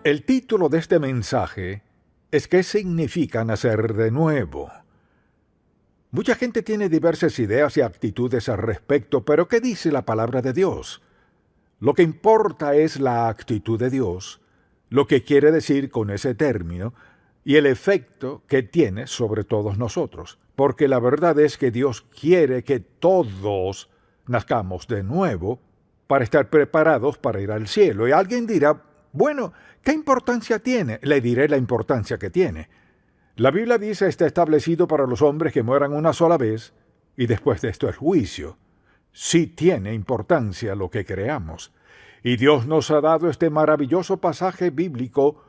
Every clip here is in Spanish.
El título de este mensaje es ¿qué significa nacer de nuevo? Mucha gente tiene diversas ideas y actitudes al respecto, pero ¿qué dice la palabra de Dios? Lo que importa es la actitud de Dios, lo que quiere decir con ese término y el efecto que tiene sobre todos nosotros. Porque la verdad es que Dios quiere que todos nazcamos de nuevo para estar preparados para ir al cielo. Y alguien dirá, bueno, ¿qué importancia tiene? Le diré la importancia que tiene. La Biblia dice está establecido para los hombres que mueran una sola vez y después de esto el juicio. Sí tiene importancia lo que creamos. Y Dios nos ha dado este maravilloso pasaje bíblico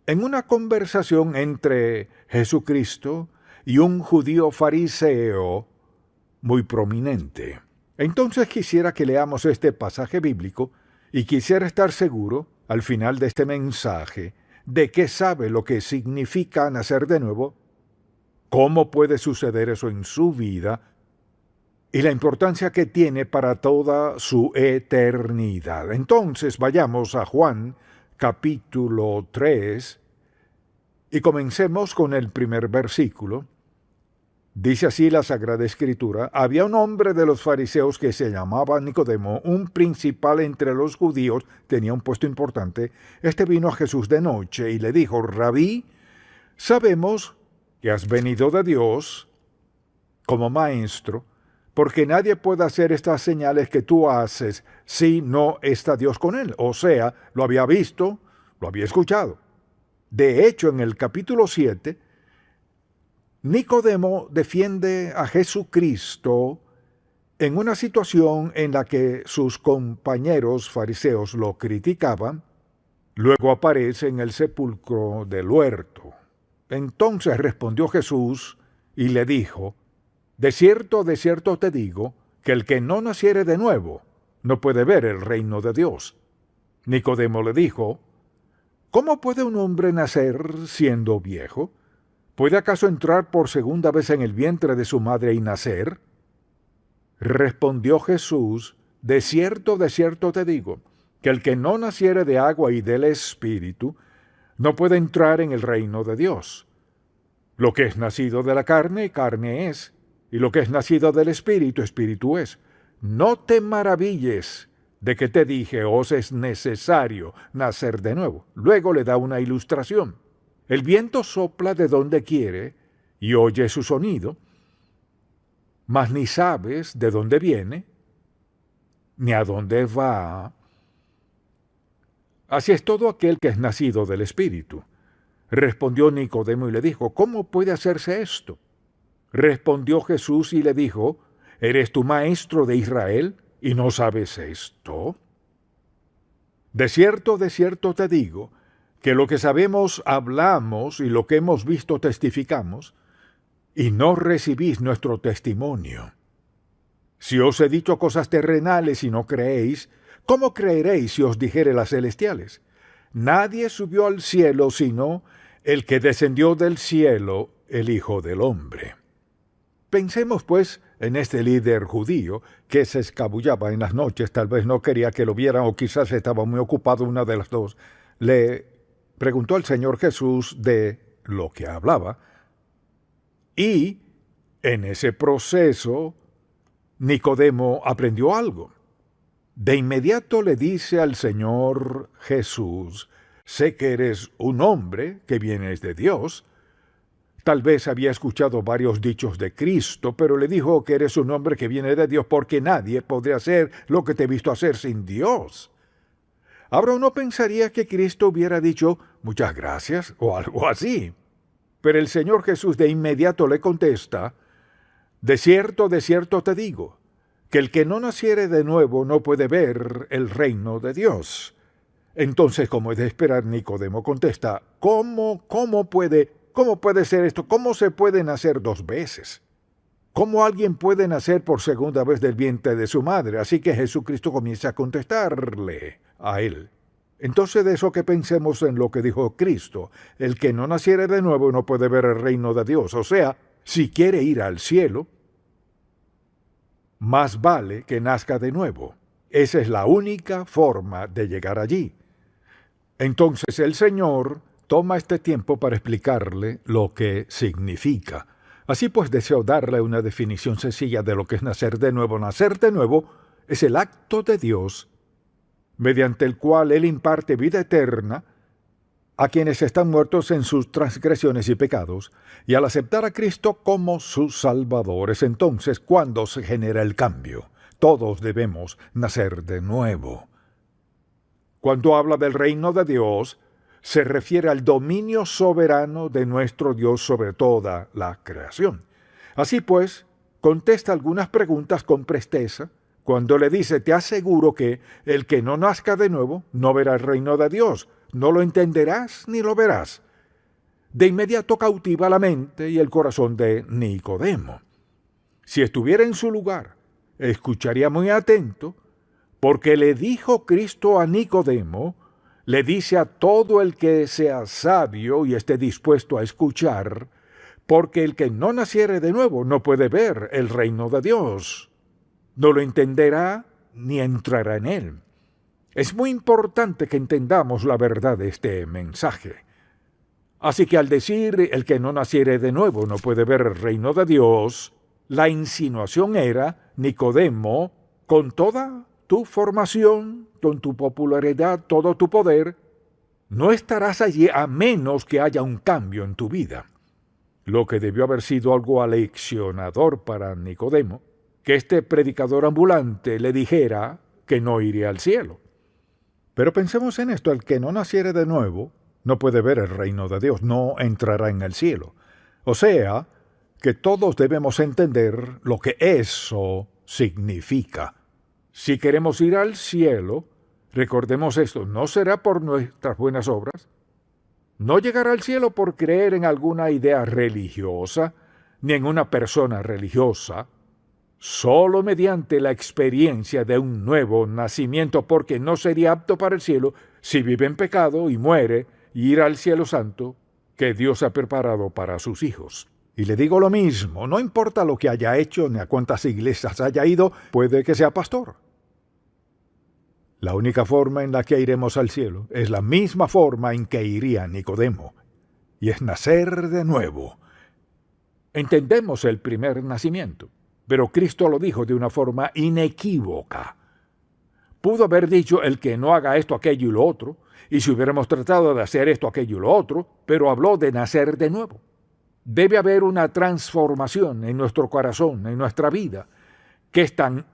en una conversación entre Jesucristo y un judío fariseo muy prominente. Entonces quisiera que leamos este pasaje bíblico y quisiera estar seguro, al final de este mensaje, de que sabe lo que significa nacer de nuevo, cómo puede suceder eso en su vida y la importancia que tiene para toda su eternidad. Entonces vayamos a Juan capítulo 3 y comencemos con el primer versículo. Dice así la Sagrada Escritura: había un hombre de los fariseos que se llamaba Nicodemo, un principal entre los judíos, tenía un puesto importante. Este vino a Jesús de noche y le dijo: Rabí, sabemos que has venido de Dios como maestro, porque nadie puede hacer estas señales que tú haces si no está Dios con él. O sea, lo había visto, lo había escuchado. De hecho, en el capítulo 7, Nicodemo defiende a Jesucristo en una situación en la que sus compañeros fariseos lo criticaban. Luego aparece en el sepulcro del huerto. Entonces respondió Jesús y le dijo: de cierto te digo, que el que no naciere de nuevo no puede ver el reino de Dios. Nicodemo le dijo: ¿cómo puede un hombre nacer siendo viejo? ¿Puede acaso entrar por segunda vez en el vientre de su madre y nacer? Respondió Jesús: de cierto te digo, que el que no naciere de agua y del Espíritu no puede entrar en el reino de Dios. Lo que es nacido de la carne, carne es, y lo que es nacido del Espíritu, Espíritu es. No te maravilles de que te dije, os es necesario nacer de nuevo. Luego le da una ilustración. El viento sopla de donde quiere y oye su sonido, mas ni sabes de dónde viene, ni a dónde va. Así es todo aquel que es nacido del Espíritu. Respondió Nicodemo y le dijo: ¿cómo puede hacerse esto? Respondió Jesús y le dijo: ¿eres tú maestro de Israel y no sabes esto? De cierto te digo, que lo que sabemos hablamos y lo que hemos visto testificamos, y no recibís nuestro testimonio. Si os he dicho cosas terrenales y no creéis, ¿cómo creeréis si os dijere las celestiales? Nadie subió al cielo sino el que descendió del cielo, el Hijo del Hombre. Pensemos, pues, en este líder judío que se escabullaba en las noches, tal vez no quería que lo vieran o quizás estaba muy ocupado, una de las dos. Le preguntó al Señor Jesús de lo que hablaba, y en ese proceso Nicodemo aprendió algo. De inmediato le dice al Señor Jesús: sé que eres un hombre que vienes de Dios. Tal vez había escuchado varios dichos de Cristo, pero le dijo que eres un hombre que viene de Dios porque nadie podría hacer lo que te he visto hacer sin Dios. Ahora uno pensaría que Cristo hubiera dicho muchas gracias o algo así. Pero el Señor Jesús de inmediato le contesta: de cierto te digo, que el que no naciere de nuevo no puede ver el reino de Dios. Entonces, como es de esperar, Nicodemo contesta: ¿Cómo puede ser esto? ¿Cómo se puede nacer dos veces? ¿Cómo alguien puede nacer por segunda vez del vientre de su madre? Así que Jesucristo comienza a contestarle a él. Entonces, de eso que pensemos en lo que dijo Cristo: el que no naciere de nuevo no puede ver el reino de Dios. O sea, si quiere ir al cielo, más vale que nazca de nuevo. Esa es la única forma de llegar allí. Entonces el Señor toma este tiempo para explicarle lo que significa. Así pues, deseo darle una definición sencilla de lo que es nacer de nuevo. Nacer de nuevo es el acto de Dios mediante el cual Él imparte vida eterna a quienes están muertos en sus transgresiones y pecados, y al aceptar a Cristo como sus salvadores, entonces, ¿cuándo se genera el cambio? Todos debemos nacer de nuevo. Cuando habla del reino de Dios, se refiere al dominio soberano de nuestro Dios sobre toda la creación. Así pues, contesta algunas preguntas con presteza cuando le dice: te aseguro que el que no nazca de nuevo no verá el reino de Dios, no lo entenderás ni lo verás. De inmediato cautiva la mente y el corazón de Nicodemo. Si estuviera en su lugar, escucharía muy atento, porque le dijo Cristo a Nicodemo, le dice a todo el que sea sabio y esté dispuesto a escuchar, porque el que no naciere de nuevo no puede ver el reino de Dios. No lo entenderá ni entrará en él. Es muy importante que entendamos la verdad de este mensaje. Así que al decir el que no naciere de nuevo no puede ver el reino de Dios, la insinuación era: Nicodemo, con toda tu formación, con tu popularidad, todo tu poder, no estarás allí a menos que haya un cambio en tu vida. Lo que debió haber sido algo aleccionador para Nicodemo, que este predicador ambulante le dijera que no iría al cielo. Pero pensemos en esto: el que no naciere de nuevo no puede ver el reino de Dios, no entrará en el cielo. O sea, que todos debemos entender lo que eso significa. Si queremos ir al cielo, recordemos esto: no será por nuestras buenas obras, no llegar al cielo por creer en alguna idea religiosa, ni en una persona religiosa, solo mediante la experiencia de un nuevo nacimiento, porque no sería apto para el cielo si vive en pecado y muere y ir al cielo santo que Dios ha preparado para sus hijos. Y le digo lo mismo: no importa lo que haya hecho ni a cuántas iglesias haya ido, puede que sea pastor. La única forma en la que iremos al cielo es la misma forma en que iría Nicodemo, y es nacer de nuevo. Entendemos el primer nacimiento, pero Cristo lo dijo de una forma inequívoca. Pudo haber dicho: el que no haga esto, aquello y lo otro, y si hubiéramos tratado de hacer esto, aquello y lo otro, pero habló de nacer de nuevo. Debe haber una transformación en nuestro corazón, en nuestra vida, que es tan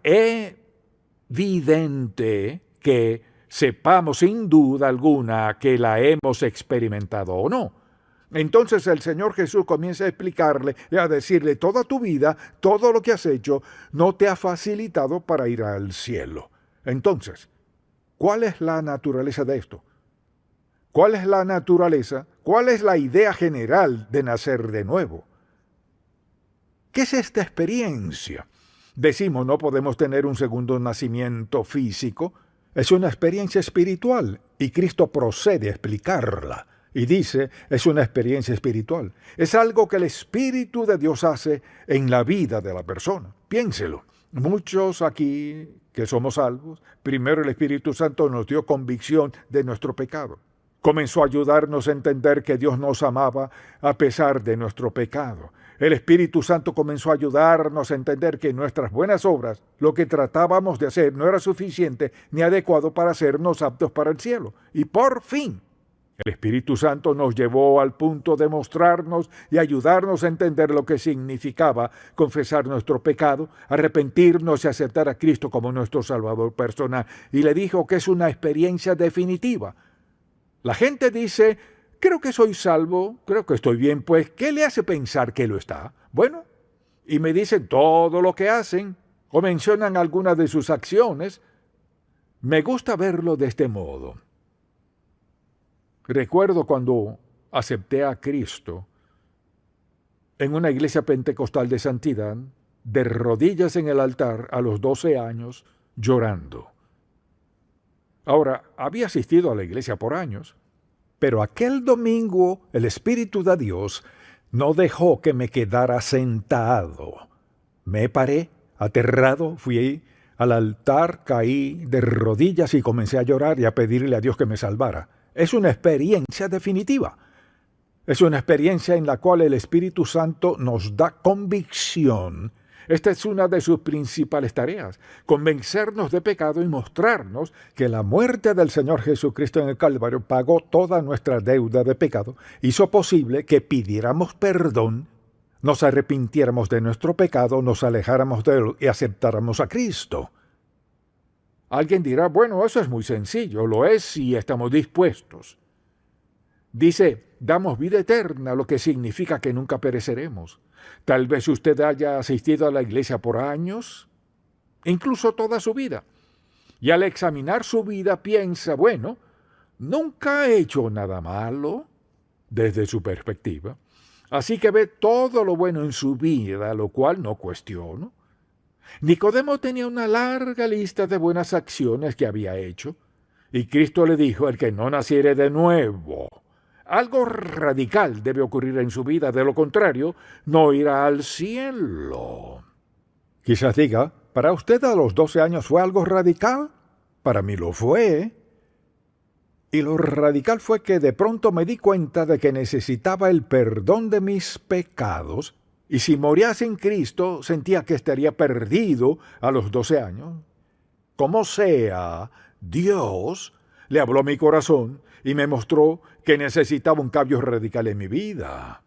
evidente que sepamos sin duda alguna que la hemos experimentado o no. Entonces el Señor Jesús comienza a explicarle y a decirle: toda tu vida, todo lo que has hecho, no te ha facilitado para ir al cielo. Entonces, ¿cuál es la naturaleza de esto? ¿Cuál es la naturaleza? ¿Cuál es la idea general de nacer de nuevo? ¿Qué es esta experiencia? Decimos, no podemos tener un segundo nacimiento físico. Es una experiencia espiritual, y Cristo procede a explicarla. Y dice, es una experiencia espiritual. Es algo que el Espíritu de Dios hace en la vida de la persona. Piénselo. Muchos aquí que somos salvos, primero el Espíritu Santo nos dio convicción de nuestro pecado. Comenzó a ayudarnos a entender que Dios nos amaba a pesar de nuestro pecado. El Espíritu Santo comenzó a ayudarnos a entender que nuestras buenas obras, lo que tratábamos de hacer, no era suficiente ni adecuado para hacernos aptos para el cielo. Y por fin, el Espíritu Santo nos llevó al punto de mostrarnos y ayudarnos a entender lo que significaba confesar nuestro pecado, arrepentirnos y aceptar a Cristo como nuestro Salvador personal. Y le dijo que es una experiencia definitiva. La gente dice: creo que soy salvo, creo que estoy bien. Pues, ¿qué le hace pensar que lo está? Bueno, y me dicen todo lo que hacen, o mencionan algunas de sus acciones. Me gusta verlo de este modo. Recuerdo cuando acepté a Cristo en una iglesia pentecostal de santidad, de rodillas en el altar a los 12 años, llorando. Ahora, había asistido a la iglesia por años, pero aquel domingo el Espíritu de Dios no dejó que me quedara sentado. Me paré, aterrado, fui al altar, caí de rodillas y comencé a llorar y a pedirle a Dios que me salvara. es una experiencia definitiva. Es una experiencia en la cual el Espíritu Santo nos da convicción. Esta es una de sus principales tareas, convencernos de pecado y mostrarnos que la muerte del Señor Jesucristo en el Calvario pagó toda nuestra deuda de pecado, hizo posible que pidiéramos perdón, nos arrepintiéramos de nuestro pecado, nos alejáramos de él y aceptáramos a Cristo. Alguien dirá, bueno, eso es muy sencillo, lo es si estamos dispuestos. Dice, damos vida eterna, lo que significa que nunca pereceremos. Tal vez usted haya asistido a la iglesia por años, incluso toda su vida, y al examinar su vida piensa, bueno, nunca ha hecho nada malo desde su perspectiva, así que ve todo lo bueno en su vida, lo cual no cuestiono. Nicodemo tenía una larga lista de buenas acciones que había hecho, y Cristo le dijo, el que no naciere de nuevo, algo radical debe ocurrir en su vida, de lo contrario, no irá al cielo. Quizás diga, ¿para usted a los 12 años fue algo radical? Para mí lo fue. Y lo radical fue que de pronto me di cuenta de que necesitaba el perdón de mis pecados, y si moría sin Cristo, sentía que estaría perdido a los 12 años. Como sea, Dios le habló a mi corazón y me mostró que necesitaba un cambio radical en mi vida.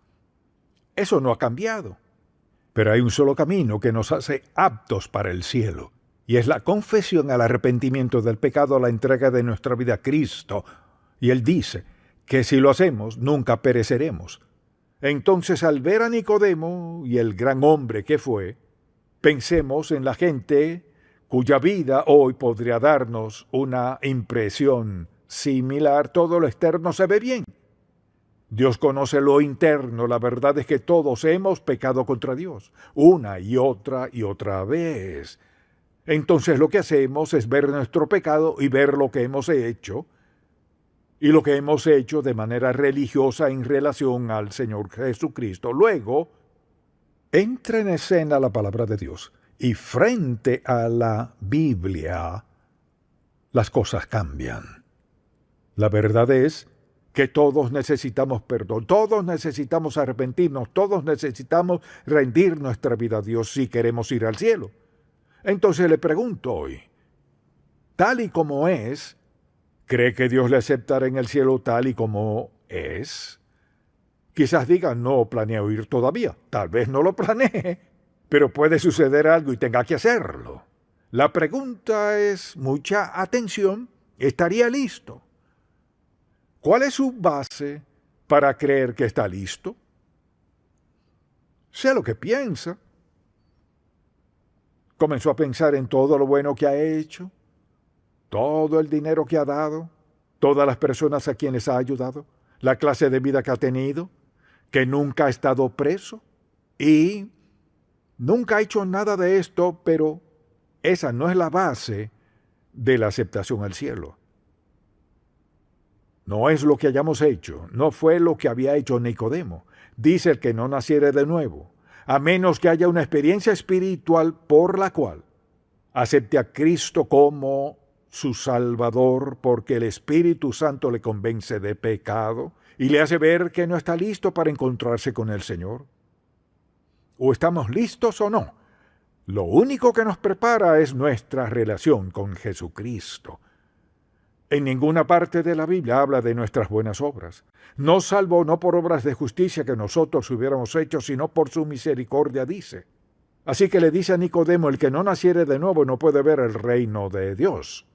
Eso no ha cambiado. Pero hay un solo camino que nos hace aptos para el cielo, y es la confesión al arrepentimiento del pecado, la entrega de nuestra vida a Cristo. Y Él dice que si lo hacemos, nunca pereceremos. Entonces, al ver a Nicodemo y el gran hombre que fue, pensemos en la gente cuya vida hoy podría darnos una impresión similar. Todo lo externo se ve bien. Dios conoce lo interno. La verdad es que todos hemos pecado contra Dios, una y otra vez. Entonces lo que hacemos es ver nuestro pecado y ver lo que hemos hecho, y lo que hemos hecho de manera religiosa en relación al Señor Jesucristo. Luego, entra en escena la palabra de Dios, y frente a la Biblia, las cosas cambian. La verdad es que todos necesitamos perdón, todos necesitamos arrepentirnos, todos necesitamos rendir nuestra vida a Dios si queremos ir al cielo. Entonces le pregunto hoy, tal y como es, ¿cree que Dios le aceptará en el cielo tal y como es? Quizás diga, no planeo ir todavía, tal vez no lo planee, pero puede suceder algo y tenga que hacerlo. La pregunta es, mucha atención, ¿estaría listo? ¿Cuál es su base para creer que está listo? Sé lo que piensa. Comenzó a pensar en todo lo bueno que ha hecho, todo el dinero que ha dado, todas las personas a quienes ha ayudado, la clase de vida que ha tenido, que nunca ha estado preso y nunca ha hecho nada de esto, pero esa no es la base de la aceptación al cielo. No es lo que hayamos hecho, no fue lo que había hecho Nicodemo. Dice el que no naciere de nuevo, a menos que haya una experiencia espiritual por la cual acepte a Cristo como su Salvador, porque el Espíritu Santo le convence de pecado y le hace ver que no está listo para encontrarse con el Señor. O estamos listos o no. Lo único que nos prepara es nuestra relación con Jesucristo. En ninguna parte de la Biblia habla de nuestras buenas obras. Nos salvó no por obras de justicia que nosotros hubiéramos hecho, sino por su misericordia, dice. Así que le dice a Nicodemo, el que no naciere de nuevo no puede ver el reino de Dios.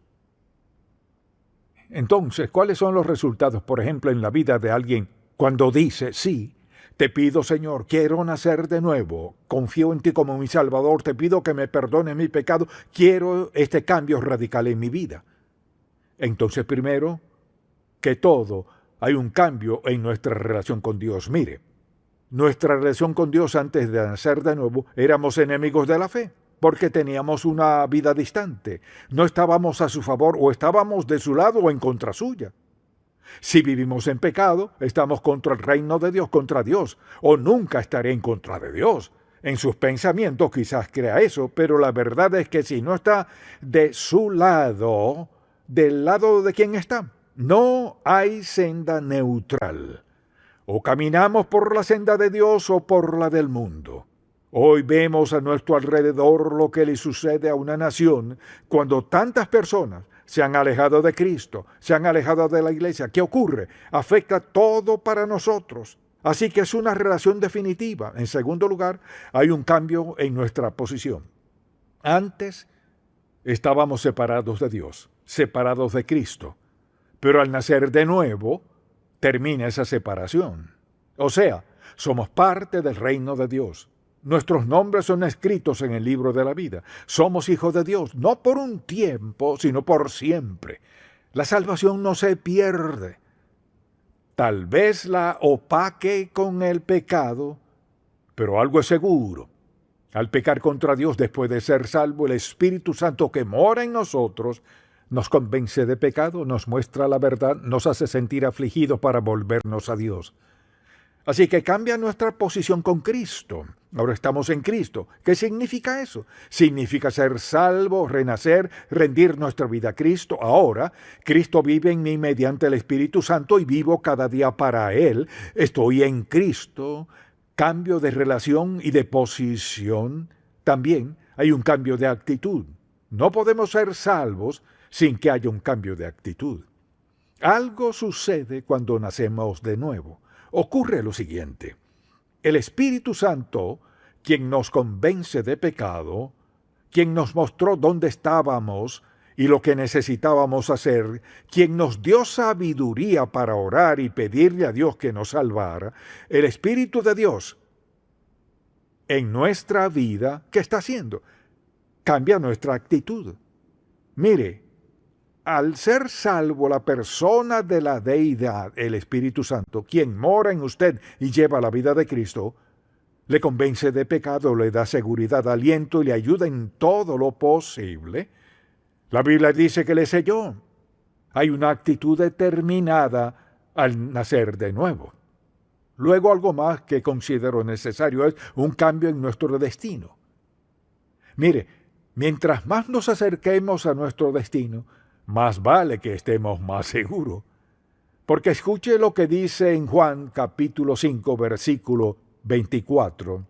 Entonces, ¿cuáles son los resultados, por ejemplo, en la vida de alguien cuando dice, sí, te pido, Señor, quiero nacer de nuevo, confío en ti como mi Salvador, te pido que me perdone mi pecado, quiero este cambio radical en mi vida? Entonces, primero, que todo, hay un cambio en nuestra relación con Dios. Mire, nuestra relación con Dios antes de nacer de nuevo, éramos enemigos de la fe, porque teníamos una vida distante. No estábamos a su favor, o estábamos de su lado o en contra suya. Si vivimos en pecado, estamos contra el reino de Dios, contra Dios, o nunca estaré en contra de Dios. En sus pensamientos quizás crea eso, pero la verdad es que si no está de su lado, ¿del lado de quién está? No hay senda neutral. O caminamos por la senda de Dios o por la del mundo. Hoy vemos a nuestro alrededor lo que le sucede a una nación cuando tantas personas se han alejado de Cristo, se han alejado de la iglesia. ¿Qué ocurre? Afecta todo para nosotros. Así que es una relación definitiva. En segundo lugar, hay un cambio en nuestra posición. Antes estábamos separados de Dios, separados de Cristo, pero al nacer de nuevo termina esa separación. O sea, somos parte del reino de Dios. Nuestros nombres son escritos en el libro de la vida. Somos hijos de Dios, no por un tiempo, sino por siempre. La salvación no se pierde. Tal vez la opaque con el pecado, pero algo es seguro. Al pecar contra Dios después de ser salvo, el Espíritu Santo que mora en nosotros nos convence de pecado, nos muestra la verdad, nos hace sentir afligidos para volvernos a Dios. Así que cambia nuestra posición con Cristo. Ahora estamos en Cristo. ¿Qué significa eso? Significa ser salvo, renacer, rendir nuestra vida a Cristo. Ahora, Cristo vive en mí mediante el Espíritu Santo y vivo cada día para Él. Estoy en Cristo. Cambio de relación y de posición. También hay un cambio de actitud. No podemos ser salvos sin que haya un cambio de actitud. Algo sucede cuando nacemos de nuevo. Ocurre lo siguiente: el Espíritu Santo, quien nos convence de pecado, quien nos mostró dónde estábamos y lo que necesitábamos hacer, quien nos dio sabiduría para orar y pedirle a Dios que nos salvara, el Espíritu de Dios en nuestra vida, ¿qué está haciendo? Cambia nuestra actitud. Mire, al ser salvo la persona de la deidad, el Espíritu Santo, quien mora en usted y lleva la vida de Cristo, le convence de pecado, le da seguridad, aliento y le ayuda en todo lo posible. La Biblia dice que le selló. Hay una actitud determinada al nacer de nuevo. Luego algo más que considero necesario es un cambio en nuestro destino. Mire, mientras más nos acerquemos a nuestro destino, más vale que estemos más seguros. Porque escuche lo que dice en Juan capítulo 5, versículo 24.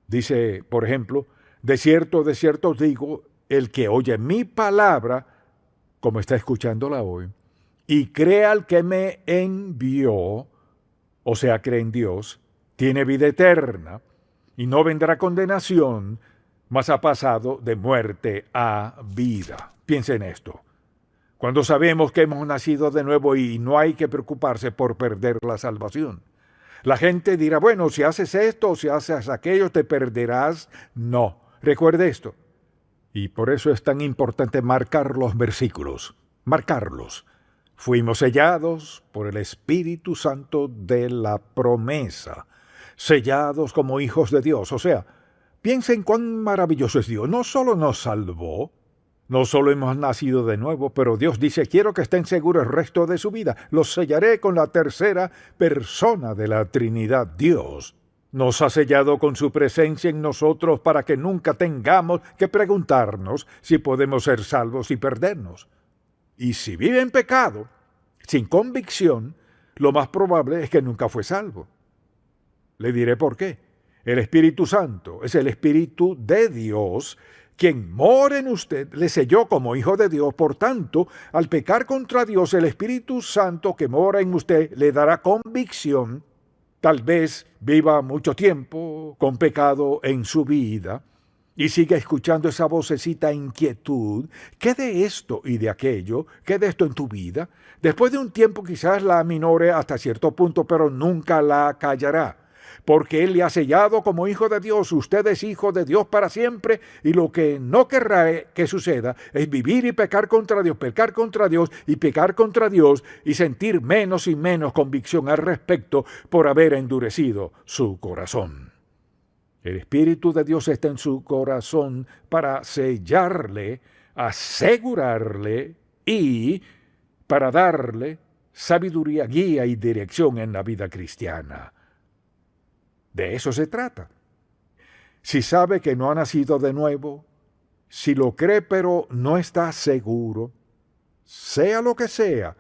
Dice, por ejemplo, de cierto os digo, el que oye mi palabra, como está escuchándola hoy, y cree al que me envió, o sea, cree en Dios, tiene vida eterna, y no vendrá condenación, mas ha pasado de muerte a vida. Piensa en esto. Cuando sabemos que hemos nacido de nuevo y no hay que preocuparse por perder la salvación. La gente dirá, bueno, si haces esto o si haces aquello, te perderás. No, recuerde esto. Y por eso es tan importante marcar los versículos, marcarlos. Fuimos sellados por el Espíritu Santo de la promesa, sellados como hijos de Dios. O sea, piensen cuán maravilloso es Dios. No solo nos salvó, no solo hemos nacido de nuevo, pero Dios dice, quiero que estén seguros el resto de su vida. Los sellaré con la tercera persona de la Trinidad. Dios nos ha sellado con su presencia en nosotros para que nunca tengamos que preguntarnos si podemos ser salvos y perdernos. Y si vive en pecado, sin convicción, lo más probable es que nunca fue salvo. Le diré por qué. El Espíritu Santo es el Espíritu de Dios, quien mora en usted, le selló como hijo de Dios. Por tanto, al pecar contra Dios, el Espíritu Santo que mora en usted le dará convicción. Tal vez viva mucho tiempo con pecado en su vida y siga escuchando esa vocecita inquietud. ¿Qué de esto y de aquello? ¿Qué de esto en tu vida? Después de un tiempo quizás la aminore hasta cierto punto, pero nunca la callará. Porque Él le ha sellado como hijo de Dios. Usted es hijo de Dios para siempre, y lo que no querrá que suceda es vivir y pecar contra Dios y pecar contra Dios y sentir menos y menos convicción al respecto por haber endurecido su corazón. El Espíritu de Dios está en su corazón para sellarle, asegurarle y para darle sabiduría, guía y dirección en la vida cristiana. De eso se trata. Si sabe que no ha nacido de nuevo, si lo cree pero no está seguro, sea lo que sea,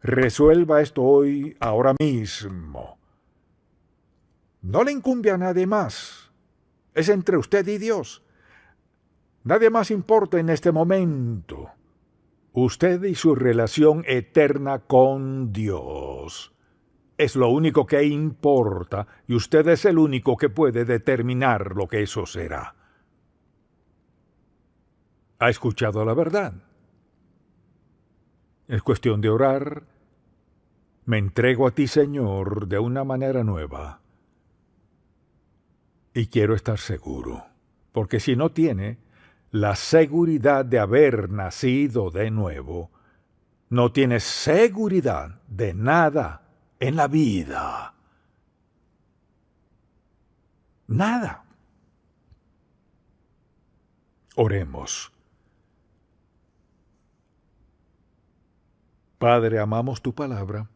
Resuelva esto hoy, ahora mismo. No le incumbe a nadie más. Es entre usted y Dios. Nadie más importa en este momento. Usted y su relación eterna con Dios. Es lo único que importa y usted es el único que puede determinar lo que eso será. ¿Ha escuchado la verdad? Es cuestión de orar. Me entrego a ti, Señor, de una manera nueva. Y quiero estar seguro, porque si no tiene la seguridad de haber nacido de nuevo, no tiene seguridad de nada en la vida. Nada. Oremos. Padre, amamos tu palabra.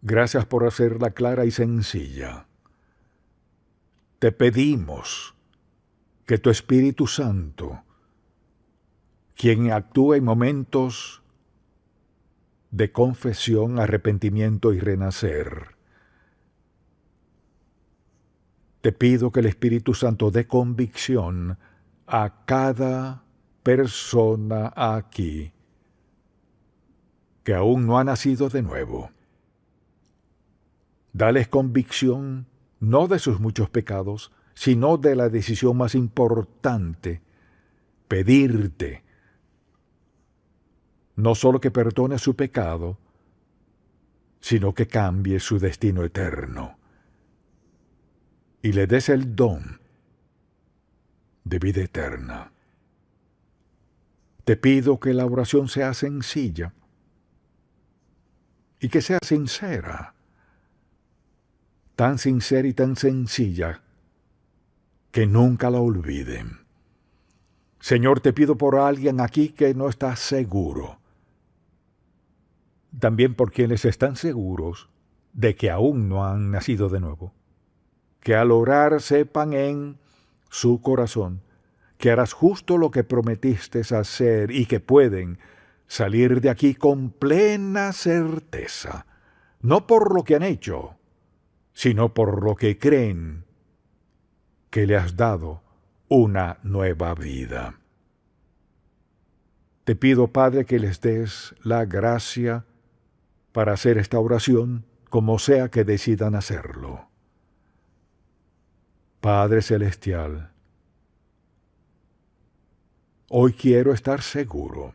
Gracias por hacerla clara y sencilla. Te pedimos que tu Espíritu Santo, quien actúa en momentos de confesión, arrepentimiento y renacer, te pido que el Espíritu Santo dé convicción a cada persona aquí que aún no ha nacido de nuevo. Dales convicción no de sus muchos pecados, sino de la decisión más importante, pedirte no solo que perdone su pecado, sino que cambie su destino eterno y le des el don de vida eterna. Te pido que la oración sea sencilla y que sea sincera, tan sincera y tan sencilla que nunca la olviden. Señor, te pido por alguien aquí que no está seguro, también por quienes están seguros de que aún no han nacido de nuevo, que al orar sepan en su corazón que harás justo lo que prometiste hacer y que pueden salir de aquí con plena certeza, no por lo que han hecho, sino por lo que creen que le has dado una nueva vida. Te pido, Padre, que les des la gracia para hacer esta oración, como sea que decidan hacerlo. Padre Celestial, hoy quiero estar seguro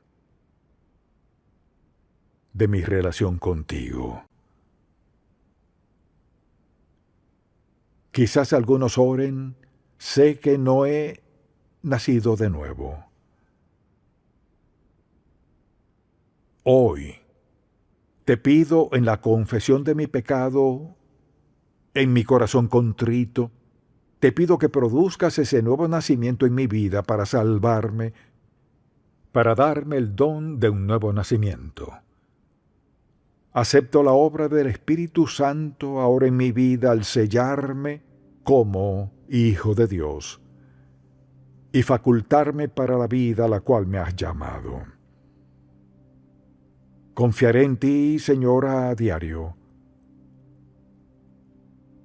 de mi relación contigo. Quizás algunos oren, sé que no he nacido de nuevo. Hoy te pido en la confesión de mi pecado, en mi corazón contrito, te pido que produzcas ese nuevo nacimiento en mi vida para salvarme, para darme el don de un nuevo nacimiento. Acepto la obra del Espíritu Santo ahora en mi vida al sellarme como hijo de Dios y facultarme para la vida a la cual me has llamado. Confiaré en ti, Señor, a diario,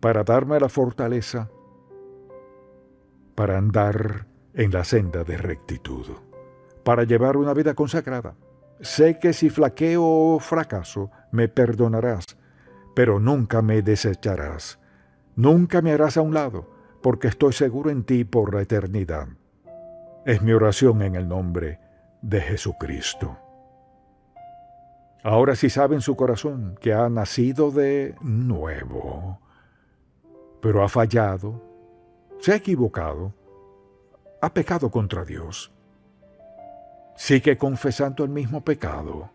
para darme la fortaleza para andar en la senda de rectitud, para llevar una vida consagrada. Sé que si flaqueo o fracaso, me perdonarás, pero nunca me desecharás. Nunca me harás a un lado, porque estoy seguro en ti por la eternidad. Es mi oración en el nombre de Jesucristo. Ahora sí sabe en su corazón que ha nacido de nuevo, pero ha fallado, se ha equivocado, ha pecado contra Dios. Sigue confesando el mismo pecado.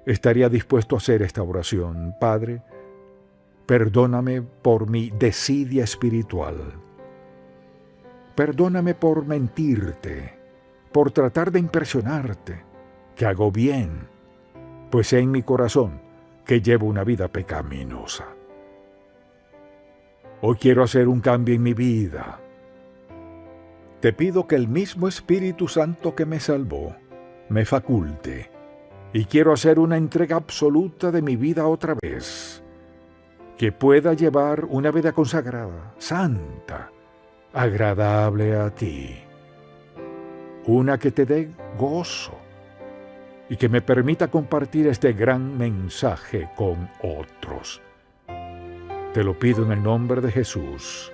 Estaría dispuesto a hacer esta oración. Padre, perdóname por mi desidia espiritual. Perdóname por mentirte, por tratar de impresionarte, que hago bien, pues sé en mi corazón que llevo una vida pecaminosa. Hoy quiero hacer un cambio en mi vida. Te pido que el mismo Espíritu Santo que me salvó me faculte y quiero hacer una entrega absoluta de mi vida otra vez, que pueda llevar una vida consagrada, santa, agradable a ti, una que te dé gozo y que me permita compartir este gran mensaje con otros. Te lo pido en el nombre de Jesús.